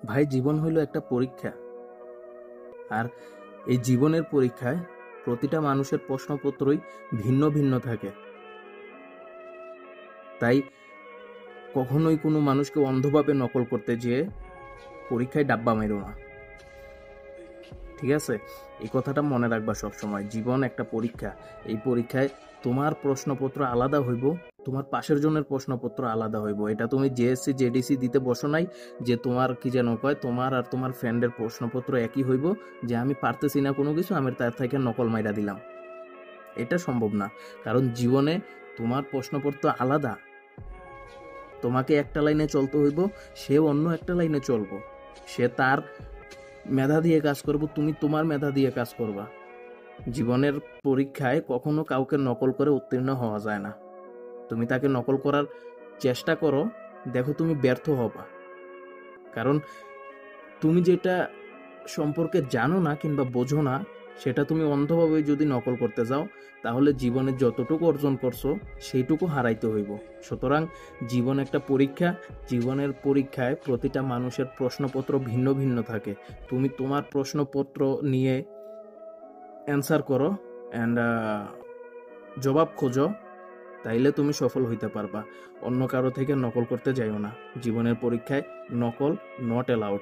ভাই, জীবন হইল একটা পরীক্ষা। আর এই জীবনের পরীক্ষায় প্রতিটা মানুষের প্রশ্নপত্রই ভিন্ন ভিন্ন থাকে। তাই কখনোই কোনো মানুষকে অন্ধভাবে নকল করতে যেয়ে পরীক্ষায় ডাব্বা মেরো না। ঠিক আছে? এই কথাটা মনে রাখবা সবসময়। জীবন একটা পরীক্ষা। এই পরীক্ষায় তোমার প্রশ্নপত্র আলাদা হইব, তোমার পাশের জনের প্রশ্নপত্র আলাদা হইব। এটা তুমি জেএসসি জেডিসি দিতে বসো নাই যে তোমার কি যেন কয়, তোমার আর তোমার ফ্রেন্ডের প্রশ্নপত্র একই হইব, যে আমি পারতেছি না কোনো কিছু, আমি তার থেকে নকল মাইরা দিলাম। এটা সম্ভব না। কারণ জীবনে তোমার প্রশ্নপত্র আলাদা। তোমাকে একটা লাইনে চলতে হইব, সে অন্য একটা লাইনে চলবো। সে তার মেধা দিয়ে কাজ করবো, তুমি তোমার মেধা দিয়ে কাজ করবা। জীবনের পরীক্ষায় কখনো কাউকে নকল করে উত্তীর্ণ হওয়া যায় না। তুমি তাকে নকল করার চেষ্টা করো, দেখো তুমি ব্যর্থ হবা। কারণ তুমি যেটা সম্পর্কে জানো না কিংবা বোঝো না, সেটা তুমি অন্ধভাবে যদি নকল করতে যাও, তাহলে জীবনে যতটুকু অর্জন করছো সেইটুকু হারাইতে হইব। সুতরাং জীবন একটা পরীক্ষা। জীবনের পরীক্ষায় প্রতিটা মানুষের প্রশ্নপত্র ভিন্ন ভিন্ন থাকে। তুমি তোমার প্রশ্নপত্র নিয়ে অ্যান্সার করো অ্যান্ড জবাব খোঁজো, তাইলে তুমি সফল হইতে পারবা। অন্য কারো থেকে নকল করতে যাইও না। জীবনের পরীক্ষায় নকল নট অ্যালাউড।